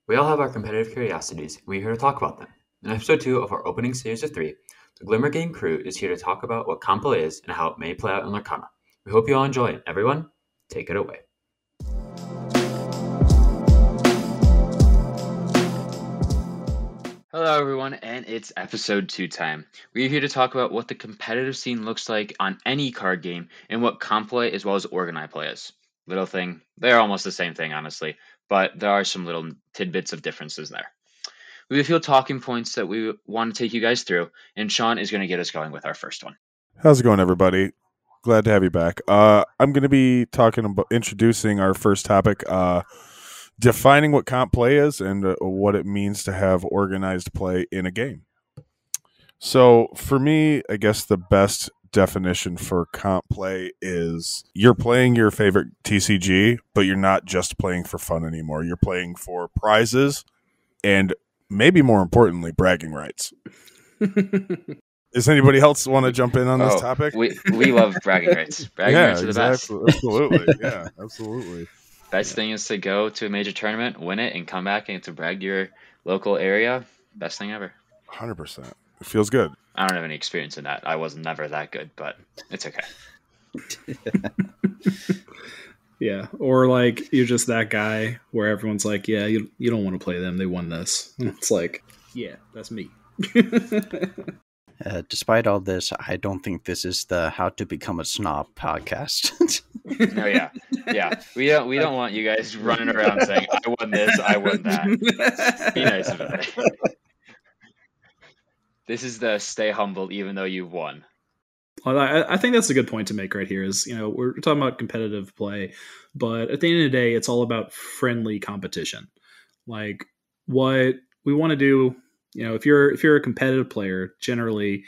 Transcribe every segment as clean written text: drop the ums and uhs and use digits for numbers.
We all have our competitive curiosities, and we're here to talk about them. In episode 2 of our opening series of 3, the Glimmer Gang crew is here to talk about what comp play is and how it may play out in Lorcana. We hope you all enjoy it. Everyone, take it away. Hello everyone, and it's episode 2 time. We're here to talk about what the competitive scene looks like on any card game and what comp play as well as organized play is. Little thing, they're almost the same thing honestly, but there are some little tidbits of differences there. We have a few talking points that we want to take you guys through, and Sean is going to get us going with our first one. How's it going, everybody? Glad to have you back. I'm going to be talking about introducing our first topic, defining what comp play is and what it means to have organized play in a game. So for me, I guess the best definition for comp play is you're playing your favorite TCG, but you're not just playing for fun anymore. You're playing for prizes and maybe more importantly, bragging rights. Does anybody else want to jump in on this topic? We love bragging rights. Bragging rights are the best. Absolutely. Yeah, absolutely. Best thing is to go to a major tournament, win it, and come back and to brag to your local area. Best thing ever. 100%. It feels good. I don't have any experience in that. I was never that good, but it's okay. Yeah, or like you're just that guy where everyone's like, yeah, you don't want to play them. They won this. And it's like, yeah, that's me. Despite all this, I don't think this is the How to Become a Snob podcast. No, yeah. We don't want you guys running around saying, I won this, I won that. Be nice about it. This is the stay humble even though you've won. Well, I think that's a good point to make right here is, we're talking about competitive play, but at the end of the day, it's all about friendly competition. Like what we want to do, if you're a competitive player, generally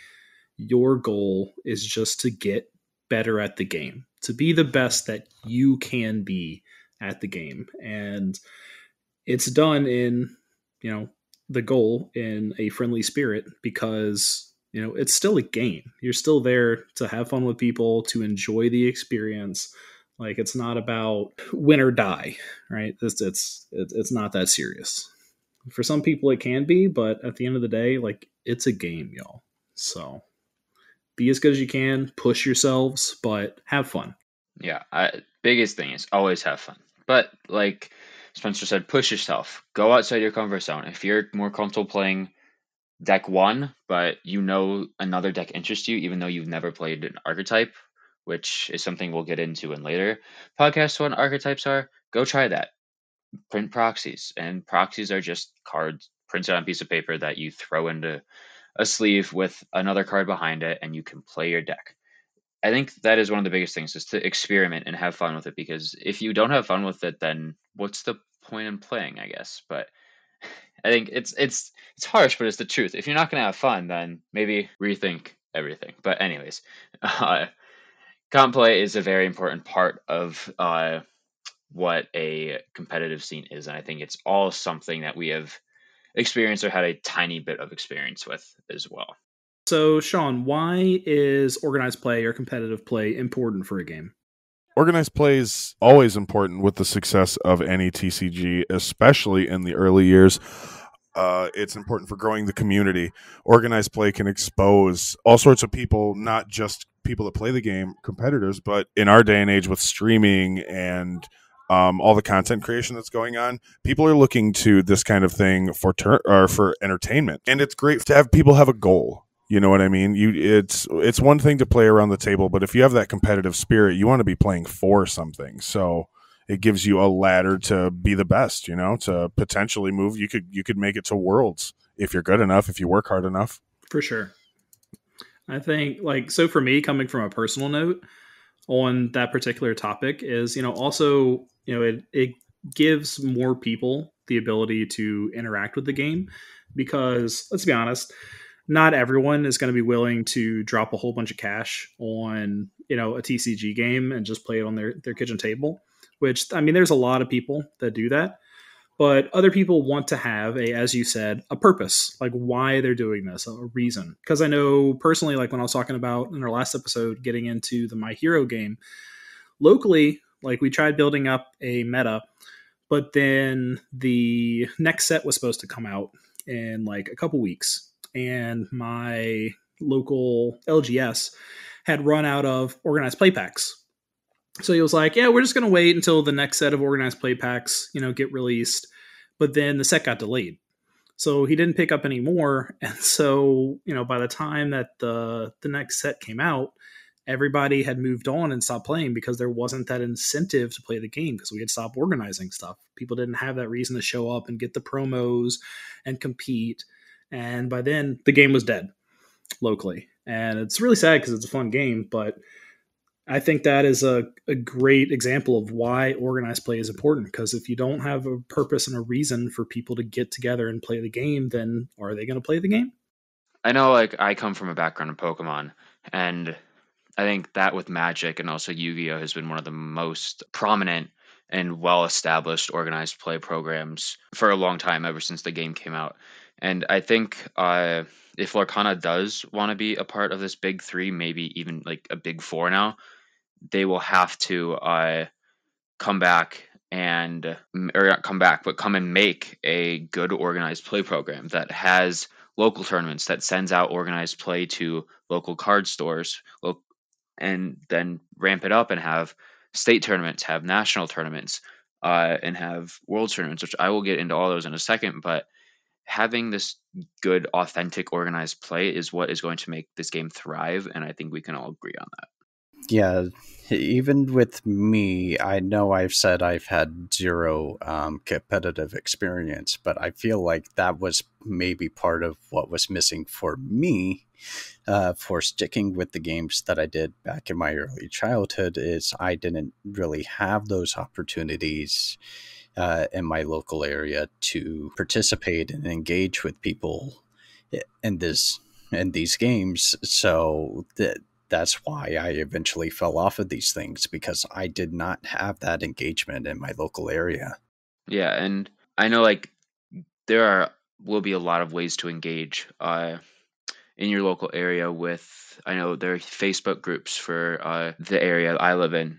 your goal is just to get better at the game, to be the best that you can be at the game. And it's done in, the goal in a friendly spirit because it's still a game. You're still there to have fun with people, to enjoy the experience. Like it's not about win or die, right? It's not that serious. For some people it can be, but at the end of the day, like it's a game, y'all. So be as good as you can, push yourselves, but have fun. Yeah, biggest thing is always have fun. But like Spencer said, push yourself. Go outside your comfort zone. If you're more comfortable playing deck 1, but another deck interests you, even though you've never played an archetype, which is something we'll get into in later podcasts what archetypes are, go try that. Print proxies, and proxies are just cards printed on a piece of paper that you throw into a sleeve with another card behind it, and you can play your deck. I think that is one of the biggest things, is to experiment and have fun with it, because if you don't have fun with it, then what's the point in playing, I guess. But I think it's harsh, but it's the truth. If you're not going to have fun, then maybe rethink everything. But anyways, comp play is a very important part of what a competitive scene is, and I think it's all something that we have experienced or had a tiny bit of experience with as well. So, Sean, why is organized play or competitive play important for a game? Organized play is always important with the success of any TCG, especially in the early years. It's important for growing the community. Organized play can expose all sorts of people, not just people that play the game, competitors, but in our day and age with streaming and all the content creation that's going on, people are looking to this kind of thing for entertainment. And it's great to have people have a goal. You know what I mean? It's one thing to play around the table, but if you have that competitive spirit, you want to be playing for something. So it gives you a ladder to be the best, to potentially move. You could make it to Worlds if you're good enough, if you work hard enough. For sure. I think so for me, coming from a personal note on that particular topic is, also, it gives more people the ability to interact with the game, because let's be honest, not everyone is going to be willing to drop a whole bunch of cash on, a TCG game and just play it on their kitchen table, which, I mean, there's a lot of people that do that, but other people want to have as you said, a purpose, like why they're doing this, a reason. Because I know personally, like when I was talking about in our last episode, getting into the My Hero game locally, like we tried building up a meta, But then the next set was supposed to come out in like a couple weeks, and my local LGS had run out of organized play packs. So he was like, yeah, we're just going to wait until the next set of organized play packs, get released. But then the set got delayed. So he didn't pick up any more. And so, by the time that the next set came out, everybody had moved on and stopped playing because there wasn't that incentive to play the game because we had stopped organizing stuff. People didn't have that reason to show up and get the promos and compete. And by then, the game was dead locally. And it's really sad because it's a fun game, but I think that is a great example of why organized play is important, because if you don't have a purpose and a reason for people to get together and play the game, then are they going to play the game? I know, I come from a background in Pokemon, and I think that with Magic and also Yu-Gi-Oh! Has been one of the most prominent and well-established organized play programs for a long time, ever since the game came out. And I think if Lorcana does want to be a part of this big three, maybe even like a big four now, they will have to come back and, or not come back, but come and make a good organized play program that has local tournaments, that sends out organized play to local card stores, and then ramp it up and have state tournaments, have national tournaments, and have world tournaments, which I will get into all those in a second. But having this good, authentic, organized play is what is going to make this game thrive, and I think we can all agree on that. Yeah, even with me, I know I've said I've had zero competitive experience, but I feel like that was maybe part of what was missing for me for sticking with the games that I did back in my early childhood, is I didn't really have those opportunities in my local area to participate and engage with people in these games. So that's why I eventually fell off of these things, because I did not have that engagement in my local area. Yeah, and I know there will be a lot of ways to engage in your local area with, I know there are Facebook groups for the area I live in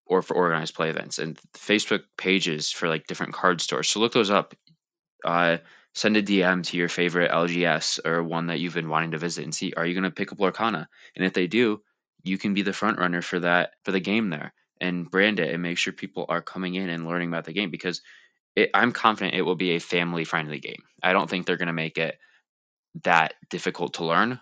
or for organized play events, and Facebook pages for different card stores. So look those up. Send a DM to your favorite LGS or one that you've been wanting to visit and see, are you going to pick up Lorcana? And if they do, you can be the front runner for the game there and brand it and make sure people are coming in and learning about the game, because I'm confident it will be a family friendly game. I don't think they're going to make it that difficult to learn.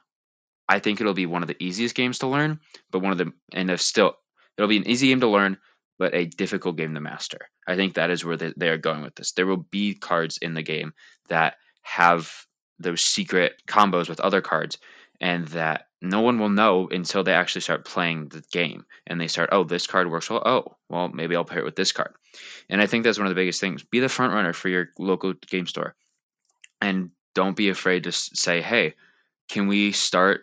I think it'll be one of the easiest games to learn, but it'll be an easy game to learn, but a difficult game to master. I think that is where they are going with this. There will be cards in the game that have those secret combos with other cards, and that no one will know until they actually start playing the game. And they start, oh, this card works well. Oh, well, maybe I'll pair it with this card. And I think that's one of the biggest things. Be the front runner for your local game store. And don't be afraid to say, hey, can we start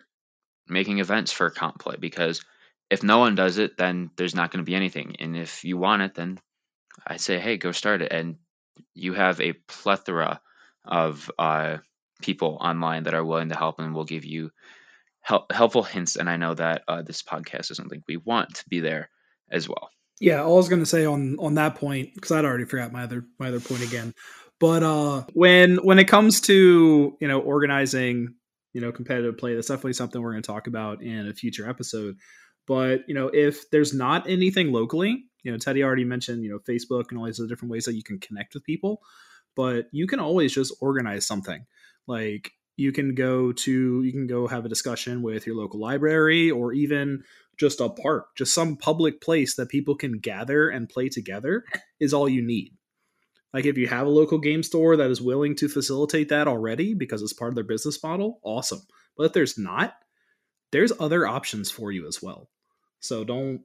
making events for comp play? Because if no one does it, then there's not going to be anything. And if you want it, then I say, hey, go start it. And you have a plethora of people online that are willing to help and will give you helpful hints. And I know that this podcast is something we want to be there as well. Yeah, all I was going to say on that point, because I'd already forgot my other point again. But when it comes to organizing competitive play, that's definitely something we're going to talk about in a future episode. But if there's not anything locally, Teddy already mentioned Facebook and all these other different ways that you can connect with people, but you can always just organize something. Like you can go have a discussion with your local library, or even just a park, just some public place that people can gather and play together is all you need. Like if you have a local game store that is willing to facilitate that already because it's part of their business model, awesome. But if there's not, there's other options for you as well. So don't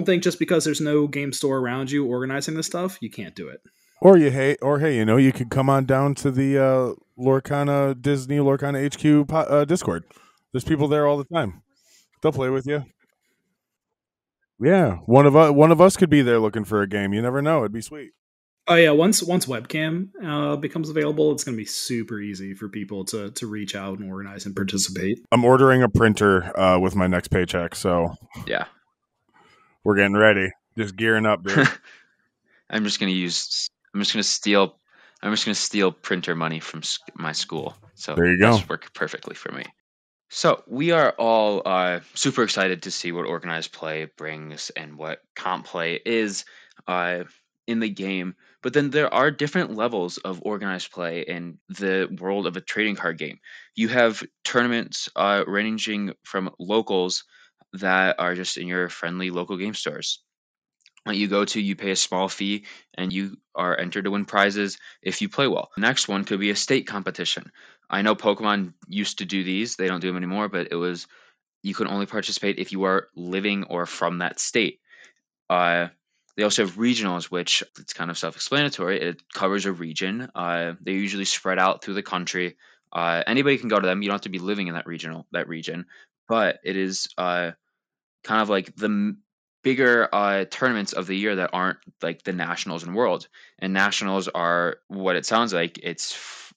think just because there's no game store around you organizing this stuff, you can't do it. Or hey, you could come on down to the Lorcana Disney Lorcana HQ Discord. There's people there all the time. They'll play with you. Yeah, one of us could be there looking for a game. You never know. It'd be sweet. Oh yeah, once webcam becomes available, it's going to be super easy for people to reach out and organize and participate. I'm ordering a printer with my next paycheck, so yeah, we're getting ready. Just gearing up, dude. I'm just going to use I'm just gonna steal printer money from my school. So There you that go. should work perfectly for me. So we are all super excited to see what organized play brings and what comp play is uh, in the game. But then there are different levels of organized play in the world of a trading card game. You have tournaments ranging from locals that are just in your friendly local game stores that you go to, you pay a small fee, and you are entered to win prizes if you play well. The next one could be a state competition. I know Pokemon used to do these, they don't do them anymore, but it was you could only participate if you are living or from that state. Uh, they also have regionals, which it's kind of self-explanatory. It covers a region. They're usually spread out through the country. Anybody can go to them. You don't have to be living in that region, but it is kind of like the bigger tournaments of the year that aren't like the nationals and worlds. And nationals are what it sounds like.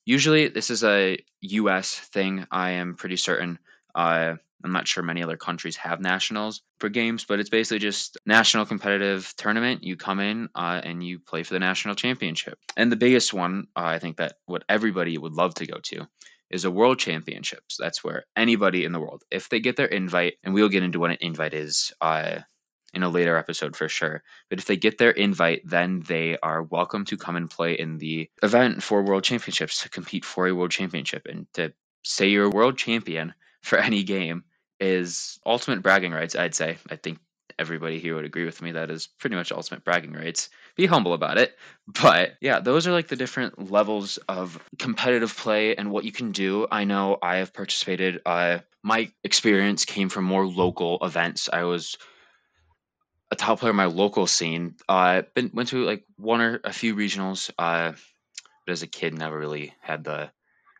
Usually this is a U.S. thing. I am pretty certain. I'm not sure many other countries have nationals for games, but it's basically just national competitive tournament. You come in and you play for the national championship. And the biggest one, I think that what everybody would love to go to is a world championships. That's where anybody in the world, if they get their invite, and we'll get into what an invite is in a later episode for sure. But if they get their invite, then they are welcome to come and play in the event for world championships, to compete for a world championship. And to say you're a world champion for any game is ultimate bragging rights, I'd say. I think everybody here would agree with me. That is pretty much ultimate bragging rights. Be humble about it. But yeah, those are like the different levels of competitive play and what you can do. I know I have participated. My experience came from more local events. I was a top player in my local scene. Went to like one or a few regionals. But as a kid, never really had the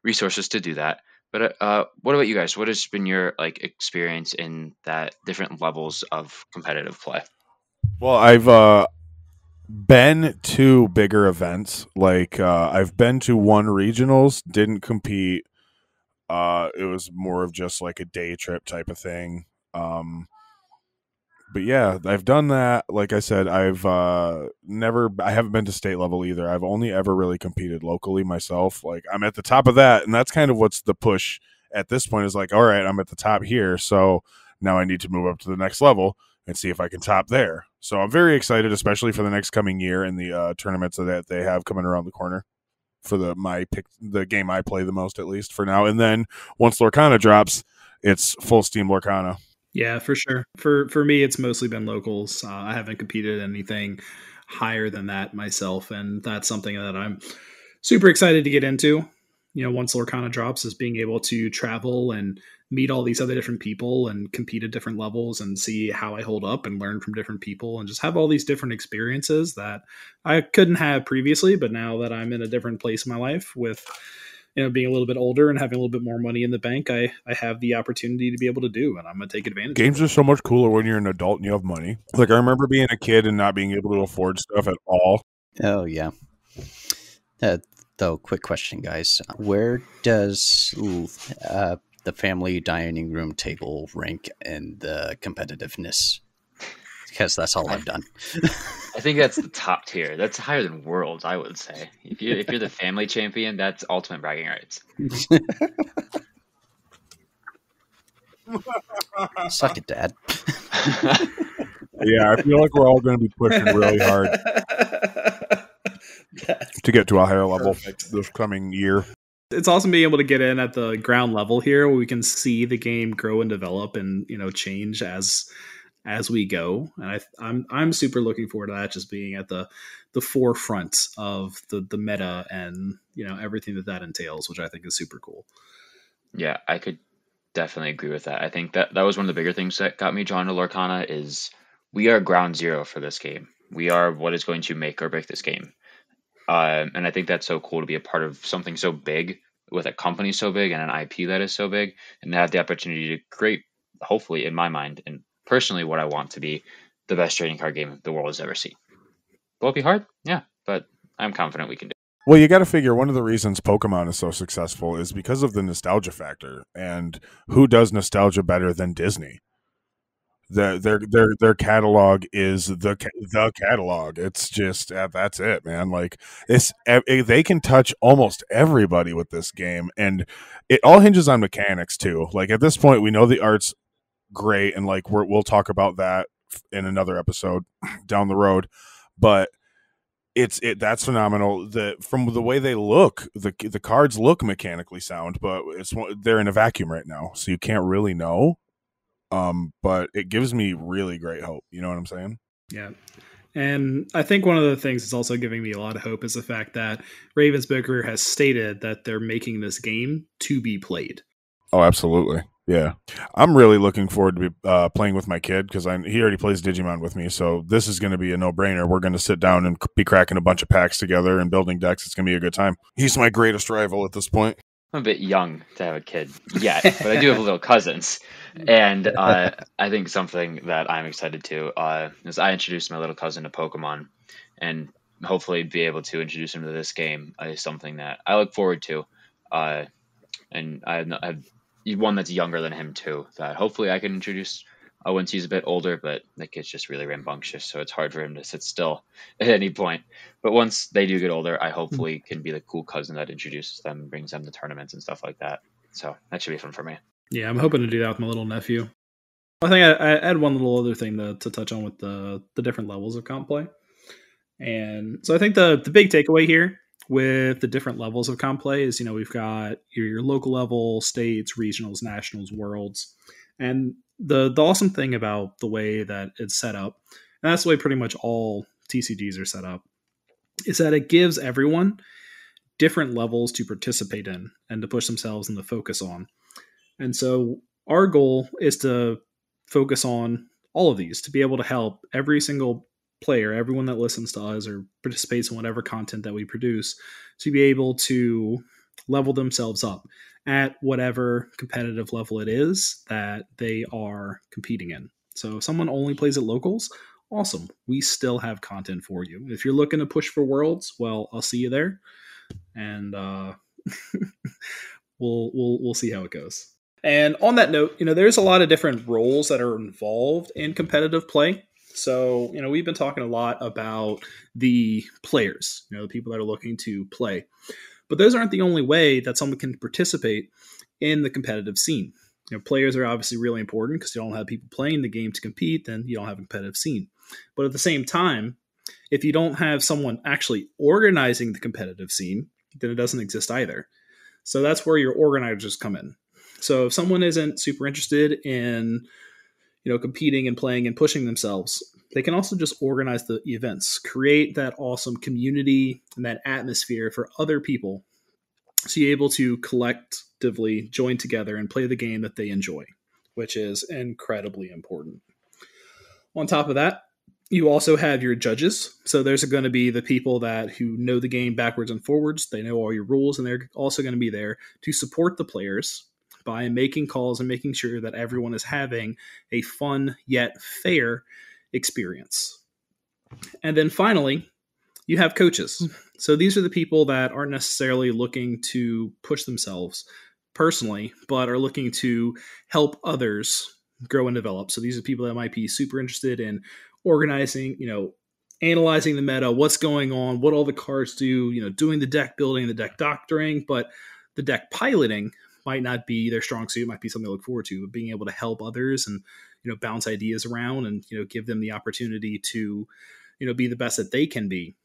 resources to do that. But what about you guys? What has been your like experience in that different levels of competitive play? Well, I've been to bigger events. Like I've been to one regionals, didn't compete. It was more of just like a day trip type of thing. But yeah, I've done that. Like I said, I haven't been to state level either. I've only ever really competed locally myself. Like I'm at the top of that, and that's kind of what's the push at this point is like, all right, I'm at the top here, so now I need to move up to the next level and see if I can top there. So I'm very excited, especially for the next coming year and the tournaments that they have coming around the corner for the game I play the most, at least for now. And then once Lorcana drops, it's full steam Lorcana. Yeah, for sure. For me, it's mostly been locals. I haven't competed in anything higher than that myself, and that's something that I'm super excited to get into. You know, once Lorcana drops, is being able to travel and meet all these other different people and compete at different levels and see how I hold up and learn from different people and just have all these different experiences that I couldn't have previously. But now that I'm in a different place in my life with, you know, being a little bit older and having a little bit more money in the bank, I have the opportunity to be able to do, and I'm going to take advantage Games of are so much cooler when you're an adult and you have money. Like I remember being a kid and not being able to afford stuff at all. Oh, yeah. Though, quick question, guys. Where does the family dining room table rank in the competitiveness? Because that's all I've done. I think that's the top tier. That's higher than Worlds, I would say. If you're the family champion, that's ultimate bragging rights. Suck it, Dad. Yeah, I feel like we're all going to be pushing really hard to get to a higher level this coming year. It's awesome being able to get in at the ground level here, where we can see the game grow and develop and, you know, change as we go. And I'm super looking forward to that, just being at the forefront of the meta and, you know, everything that entails, which I think is super cool. Yeah, I could definitely agree with that. I think that was one of the bigger things that got me drawn to Lorcana is we are ground zero for this game. We are what is going to make or break this game. And I think that's so cool to be a part of something so big with a company so big and an IP that is so big, and to have the opportunity to create, hopefully, in my mind and personally, what I want to be the best trading card game the world has ever seen. Will it be hard? Yeah, but I'm confident we can do it. Well, you got to figure one of the reasons Pokemon is so successful is because of the nostalgia factor. And who does nostalgia better than Disney? Their catalog is the catalog. It's just that's it, man. Like they can touch almost everybody with this game, and it all hinges on mechanics too. Like at this point, we know the art's great, and like we'll talk about that in another episode down the road, but that's phenomenal. From the way they look, the cards look mechanically sound, but they're in a vacuum right now, so you can't really know. But it gives me really great hope. You know what I'm saying? Yeah. And I think one of the things that's also giving me a lot of hope is the fact that Ravensburger has stated that they're making this game to be played. Oh, absolutely. Yeah. I'm really looking forward to be playing with my kid because he already plays Digimon with me. So this is going to be a no-brainer. We're going to sit down and be cracking a bunch of packs together and building decks. It's going to be a good time. He's my greatest rival at this point. I'm a bit young to have a kid yet, but I do have little cousins. And I think something that I'm excited to is I introduced my little cousin to Pokemon, and hopefully be able to introduce him to this game is something that I look forward to. And I have one that's younger than him too, that hopefully I can introduce once he's a bit older, but the kid's just really rambunctious, so it's hard for him to sit still at any point. But once they do get older, I hopefully can be the cool cousin that introduces them and brings them to tournaments and stuff like that. So that should be fun for me. Yeah, I'm hoping to do that with my little nephew. I think I had one little other thing to touch on with the different levels of comp play. And so I think the big takeaway here with the different levels of comp play is, we've got your local level, states, regionals, nationals, worlds. And the awesome thing about the way that it's set up, and that's the way pretty much all TCGs are set up, is that it gives everyone different levels to participate in and to push themselves and to focus on. And so our goal is to focus on all of these, to be able to help every single player, everyone that listens to us or participates in whatever content that we produce, to be able to level themselves up at whatever competitive level it is that they are competing in. So if someone only plays at locals, awesome. We still have content for you. If you're looking to push for worlds, well, I'll see you there. And we'll see how it goes. And on that note, there's a lot of different roles that are involved in competitive play. So, we've been talking a lot about the players, the people that are looking to play. But those aren't the only way that someone can participate in the competitive scene. Players are obviously really important because you don't have people playing the game to compete, then you don't have a competitive scene. But at the same time, if you don't have someone actually organizing the competitive scene, then it doesn't exist either. So that's where your organizers come in. So if someone isn't super interested in competing and playing and pushing themselves, they can also just organize the events, create that awesome community and that atmosphere for other people, so you're able to collectively join together and play the game that they enjoy, which is incredibly important. On top of that, you also have your judges. So there's going to be the people who know the game backwards and forwards. They know all your rules, and they're also going to be there to support the players by making calls and making sure that everyone is having a fun yet fair experience. And then finally, you have coaches. So these are the people that aren't necessarily looking to push themselves personally, but are looking to help others grow and develop. So these are people that might be super interested in organizing, analyzing the meta, what's going on, what all the cards do, doing the deck building, the deck doctoring, but the deck piloting might not be their strong suit. It might be something to look forward to, but being able to help others and, bounce ideas around and, give them the opportunity to, be the best that they can be.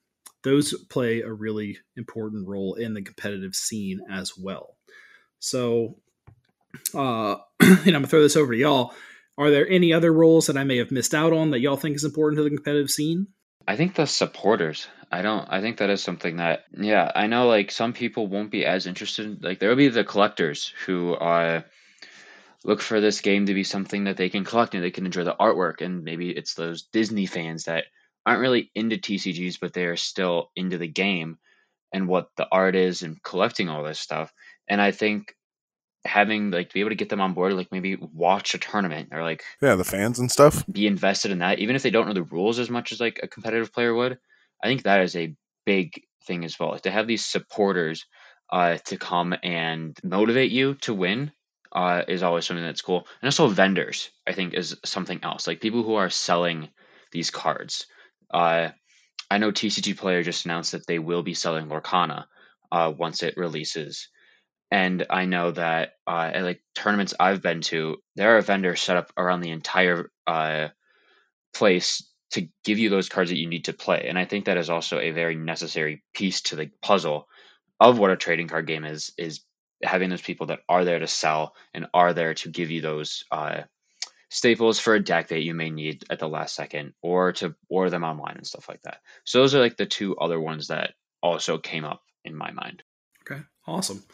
Those play a really important role in the competitive scene as well. So, I'm going to throw this over to y'all. Are there any other roles that I may have missed out on that y'all think is important to the competitive scene? I think the supporters. I think that is something that, I know like some people won't be as interested. Like there will be the collectors who look for this game to be something that they can collect and they can enjoy the artwork. And maybe it's those Disney fans that aren't really into TCGs, but they are still into the game and what the art is and collecting all this stuff. And I think having to be able to get them on board, maybe watch a tournament or the fans and stuff, be invested in that, even if they don't know the rules as much as a competitive player would. I think that is a big thing as well, to have these supporters to come and motivate you to win. is always something that's cool. And also vendors, I think, is something else. Like people who are selling these cards. I know TCG Player just announced that they will be selling Lorcana once it releases. And I know that at like tournaments I've been to, there are vendors set up around the entire place to give you those cards that you need to play. And I think that is also a very necessary piece to the puzzle of what a trading card game is having those people that are there to sell and are there to give you those staples for a deck that you may need at the last second, or to order them online and stuff like that. So those are like the two other ones that also came up in my mind. Okay, awesome.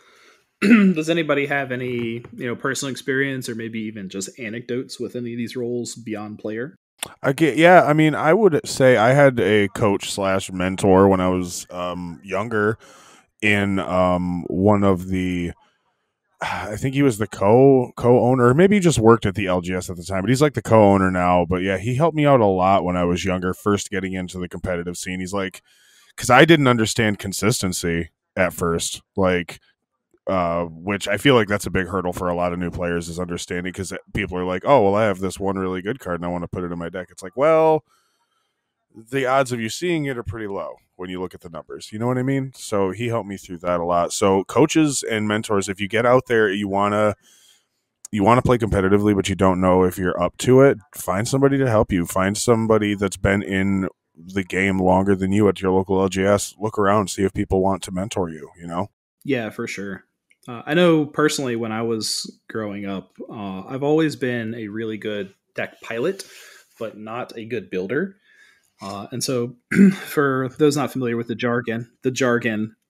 Does anybody have any personal experience or maybe even just anecdotes with any of these roles beyond player? I mean, I would say I had a coach / mentor when I was younger in one of the, I think he was the co-owner, or maybe he just worked at the LGS at the time, but he's like the co-owner now. But yeah, he helped me out a lot when I was younger, first getting into the competitive scene. He's like, because I didn't understand consistency at first, like, which I feel like that's a big hurdle for a lot of new players, is understanding, because people are like, oh, well, I have this one really good card and I want to put it in my deck. It's like, well, the odds of you seeing it are pretty low when you look at the numbers. You know what I mean? So he helped me through that a lot. So coaches and mentors, if you get out there, you want to play competitively, but you don't know if you're up to it, find somebody to help you. Find somebody that's been in the game longer than you at your local LGS. Look around, see if people want to mentor you, Yeah, for sure. I know personally when I was growing up, I've always been a really good deck pilot, but not a good builder. And so for those not familiar with the jargon,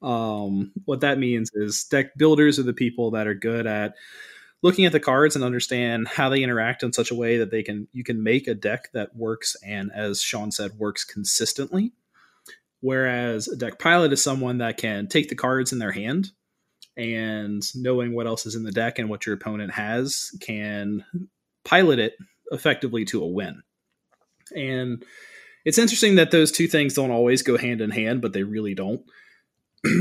what that means is deck builders are the people that are good at looking at the cards and understand how they interact in such a way that you can make a deck that works and, as Sean said, works consistently. Whereas a deck pilot is someone that can take the cards in their hand and, knowing what else is in the deck and what your opponent has, can pilot it effectively to a win. And it's interesting that those two things don't always go hand in hand, but they really don't.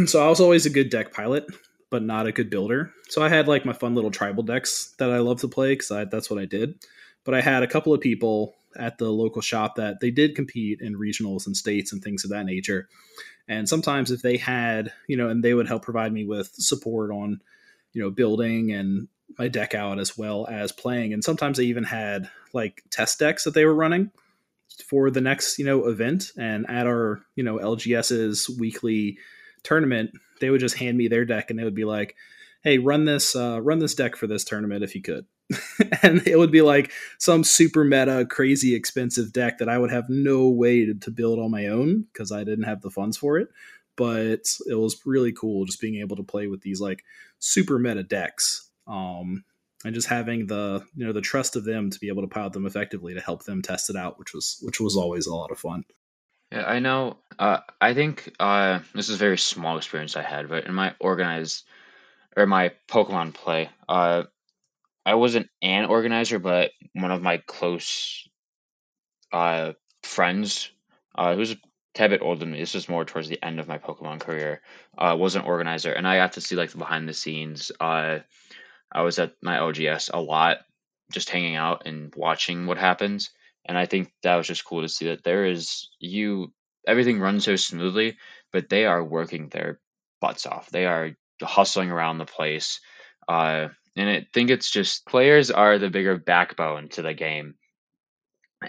So I was always a good deck pilot, but not a good builder. So I had like my fun little tribal decks that I love to play because that's what I did. But I had a couple of people at the local shop that they did compete in regionals and states and things of that nature. And sometimes if they had, and they would help provide me with support on, building and my deck out as well as playing. And sometimes they even had like test decks that they were running for the next, event. And at our, LGS's weekly tournament, they would just hand me their deck and they would be like, hey, run this deck for this tournament if you could. And it would be like some super meta, crazy expensive deck that I would have no way to build on my own because I didn't have the funds for it. But it was really cool just being able to play with these like super meta decks, and just having the the trust of them to be able to pilot them effectively to help them test it out, which was always a lot of fun. Yeah, I know. I think this is a very small experience I had, but in my my Pokemon play, I wasn't an organizer, but one of my close friends, who's a tad bit older than me, this was more towards the end of my Pokemon career, was an organizer, and I got to see like the behind the scenes. I was at my LGS a lot, just hanging out and watching what happens, and I think that was just cool to see that everything runs so smoothly, but they are working their butts off. They are hustling around the place. And I think it's just players are the bigger backbone to the game.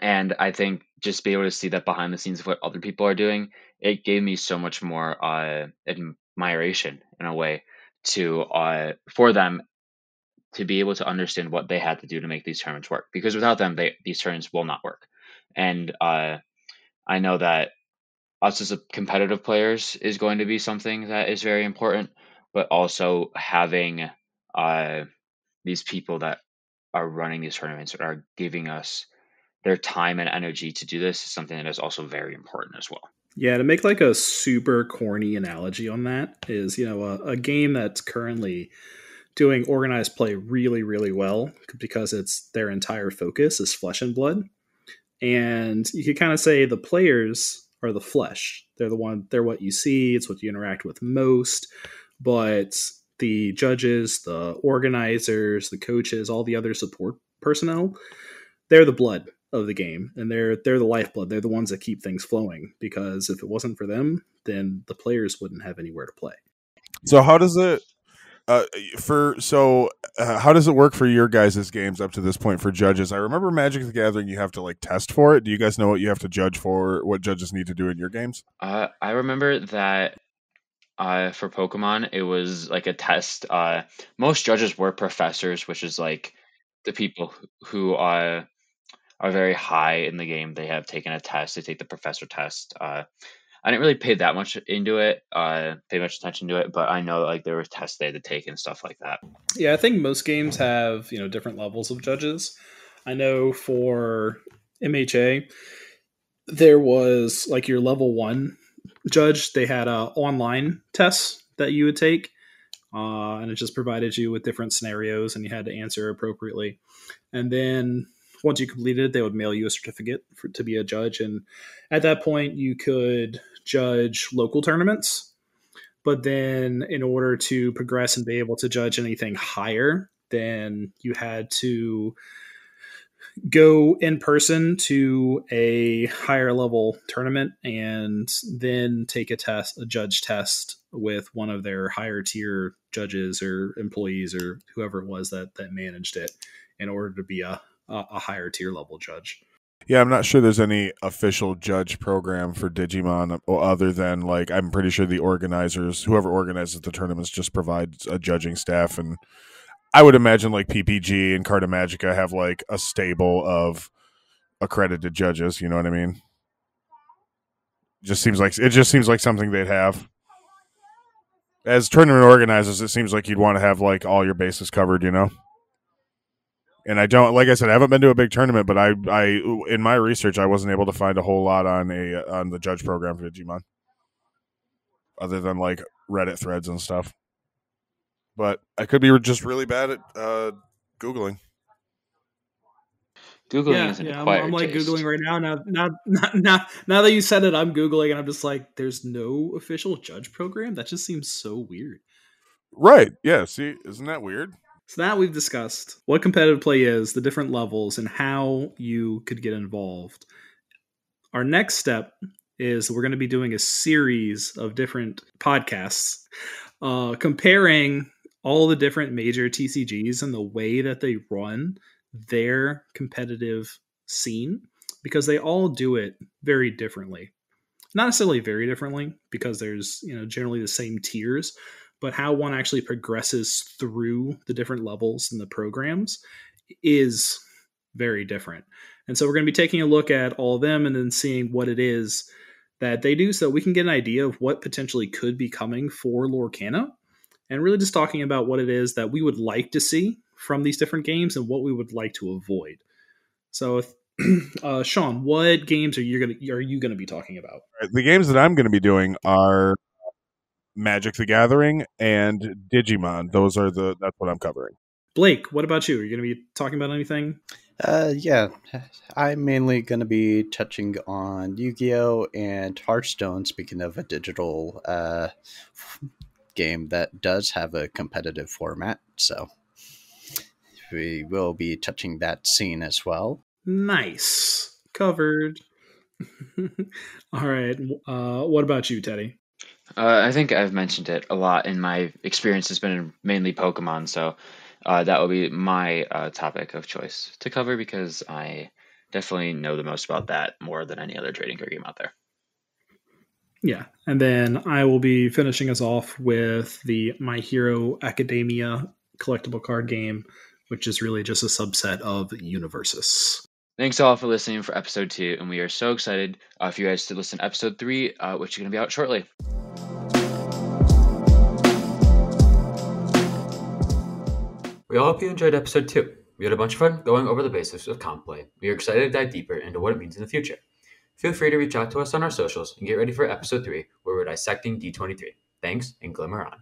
And I think just be able to see that behind the scenes of what other people are doing, it gave me so much more admiration in a way for them to be able to understand what they had to do to make these tournaments work. Because without them, these tournaments will not work. And I know that us as competitive players is going to be something that is very important, but also having these people that are running these tournaments are giving us their time and energy to do this is something that is also very important as well. Yeah, to make like a super corny analogy on that is, a game that's currently doing organized play really, really well because it's their entire focus is flesh and blood. And you could kind of say the players are the flesh. They're what you see. It's what you interact with most. But the judges, the organizers, the coaches, all the other support personnel, they're the blood of the game, and they're the lifeblood. They're the ones that keep things flowing, because if it wasn't for them, then the players wouldn't have anywhere to play. So how does it how does it work for your guys' games up to this point for judges? I remember Magic the Gathering, you have to like test for it. Do you guys know what you have to judge for, what judges need to do in your games? I remember that for Pokemon, it was like a test. Most judges were professors, which is like the people who are very high in the game. They have taken a test. They take the professor test. I didn't really pay that much into it, pay much attention to it, but I know like there were tests they had to take and stuff like that. Yeah, I think most games have, different levels of judges. I know for MHA, there was like your level 1 judge. They had online tests that you would take, and it just provided you with different scenarios, and you had to answer appropriately. And then once you completed it, they would mail you a certificate to be a judge. And at that point, you could judge local tournaments. But then in order to progress and be able to judge anything higher, then you had to go in person to a higher level tournament and then take a judge test with one of their higher tier judges or employees or whoever it was that managed it in order to be a higher tier level judge. Yeah, I'm not sure there's any official judge program for Digimon other than like I'm pretty sure the organizers, whoever organizes the tournaments, just provides a judging staff, and I would imagine like PPG and Carta Magica have like a stable of accredited judges. You know what I mean? It just seems like something they'd have. As tournament organizers, it seems like you'd want to have like all your bases covered, you know? And I don't, like I said, I haven't been to a big tournament, but I in my research, I wasn't able to find a whole lot on the judge program for Digimon, other than like Reddit threads and stuff. But I could be just really bad at Googling. Googling is an acquired I'm like taste. Googling right now. Now that you said it, I'm Googling, and I'm just like, there's no official judge program? That just seems so weird. Right. Yeah. See, isn't that weird? So now we've discussed what competitive play is, the different levels, and how you could get involved. Our next step is we're going to be doing a series of different podcasts comparing all the different major TCGs and the way that they run their competitive scene, because they all do it very differently. Not necessarily very differently, because there's generally the same tiers, but how one actually progresses through the different levels in the programs is very different. And so we're going to be taking a look at all of them and then seeing what it is that they do, so we can get an idea of what potentially could be coming for Lorcana, and really just talking about what it is that we would like to see from these different games and what we would like to avoid. So, Sean, what games are you going to be talking about? The games that I'm going to be doing are Magic the Gathering and Digimon. That's what I'm covering. Blake, what about you? Are you going to be talking about anything? Yeah, I'm mainly going to be touching on Yu-Gi-Oh! And Hearthstone, speaking of a digital game that does have a competitive format, so we will be touching that scene as well. Nice. Covered. All right. What about you, Teddy? I think I've mentioned it a lot in my experience. Has been mainly Pokemon, so that will be my topic of choice to cover, because I definitely know the most about that, more than any other trading card game out there. Yeah, and then I will be finishing us off with the My Hero Academia collectible card game, which is really just a subset of Universes. Thanks all for listening for episode 2, and we are so excited for you guys to listen to episode 3, which is going to be out shortly. We all hope you enjoyed episode 2. We had a bunch of fun going over the basics of comp play. We are excited to dive deeper into what it means in the future. Feel free to reach out to us on our socials and get ready for episode 3, where we're dissecting D23. Thanks, and Glimmer on.